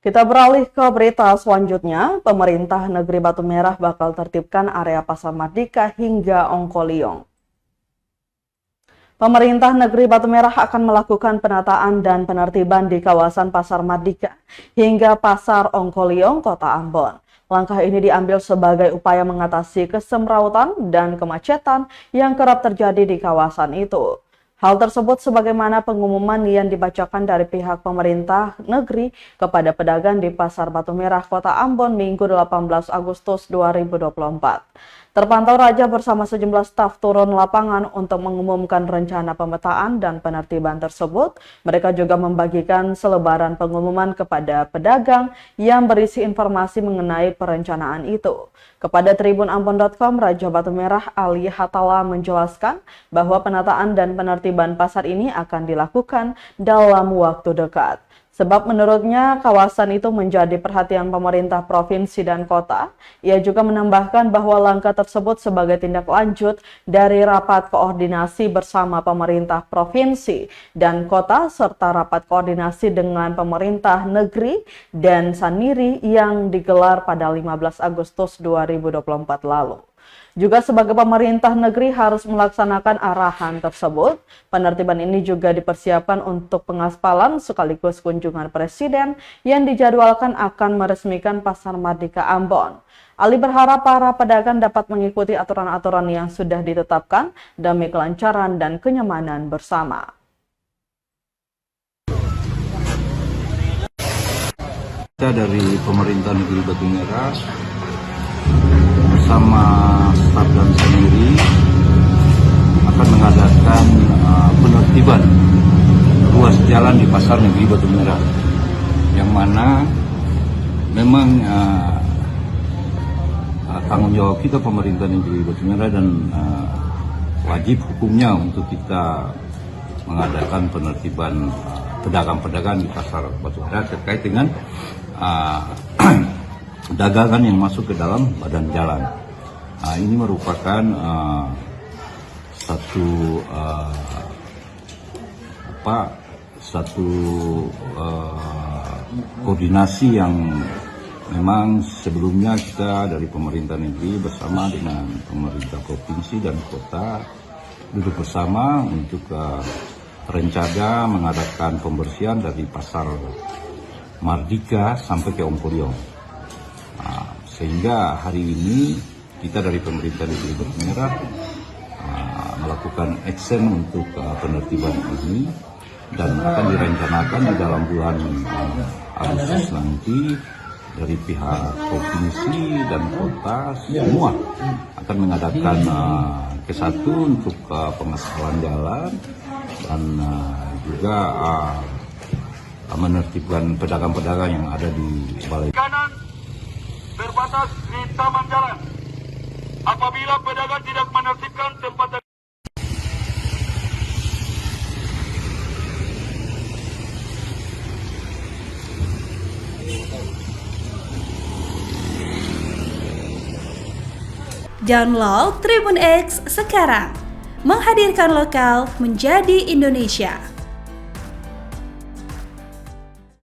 Kita beralih ke berita selanjutnya. Pemerintah Negeri Batu Merah bakal tertibkan area Pasar Mardika hingga Ongkolyong. Pemerintah Negeri Batu Merah akan melakukan penataan dan penertiban di kawasan Pasar Mardika hingga Pasar Ongkolyong, Kota Ambon. Langkah ini diambil sebagai upaya mengatasi kesemrautan dan kemacetan yang kerap terjadi di kawasan itu. Hal tersebut sebagaimana pengumuman yang dibacakan dari pihak pemerintah negeri kepada pedagang di Pasar Batu Merah, Kota Ambon, Minggu 18 Agustus 2024. Terpantau Raja bersama sejumlah staf turun lapangan untuk mengumumkan rencana pemetaan dan penertiban tersebut. Mereka juga membagikan selebaran pengumuman kepada pedagang yang berisi informasi mengenai perencanaan itu. Kepada tribunambon.com, Raja Batu Merah Ali Hatala menjelaskan bahwa penataan dan penertiban pasar ini akan dilakukan dalam waktu dekat. Sebab menurutnya kawasan itu menjadi perhatian pemerintah provinsi dan kota. Ia juga menambahkan bahwa langkah tersebut sebagai tindak lanjut dari rapat koordinasi bersama pemerintah provinsi dan kota serta rapat koordinasi dengan pemerintah negeri dan Saniri yang digelar pada 15 Agustus 2024 lalu. Juga sebagai pemerintah negeri harus melaksanakan arahan tersebut. Penertiban ini juga dipersiapkan untuk pengaspalan sekaligus kunjungan Presiden yang dijadwalkan akan meresmikan Pasar Mardika Ambon. Ali berharap para pedagang dapat mengikuti aturan-aturan yang sudah ditetapkan demi kelancaran dan kenyamanan bersama. Kita dari pemerintah negeri Batu Merah bersama staf dan sendiri akan mengadakan penertiban ruas jalan di Pasar Negeri Batu Merah, yang mana memang tanggung jawab kita pemerintah negeri Batu Merah dan wajib hukumnya untuk kita mengadakan penertiban pedagang-pedagang di Pasar Batu Merah terkait dengan dagangan yang masuk ke dalam badan jalan. Ini merupakan satu koordinasi yang memang sebelumnya kita dari pemerintah negeri bersama dengan pemerintah provinsi dan kota duduk bersama untuk rencana mengadakan pembersihan dari Pasar Mardika sampai ke Ongkolyong. Sehingga hari ini kita dari pemerintah negeri Batu Merah melakukan action untuk penertiban ini dan akan direncanakan di dalam bulan Agustus nanti dari pihak provinsi dan kota semua akan mengadakan kesatu untuk pengaspalan jalan dan juga menertibkan pedagang-pedagang yang ada di balai kanan berbatas di taman jalan. Apabila pedagang tidak menertibkan tempat Download Tribun X sekarang, menghadirkan lokal menjadi Indonesia.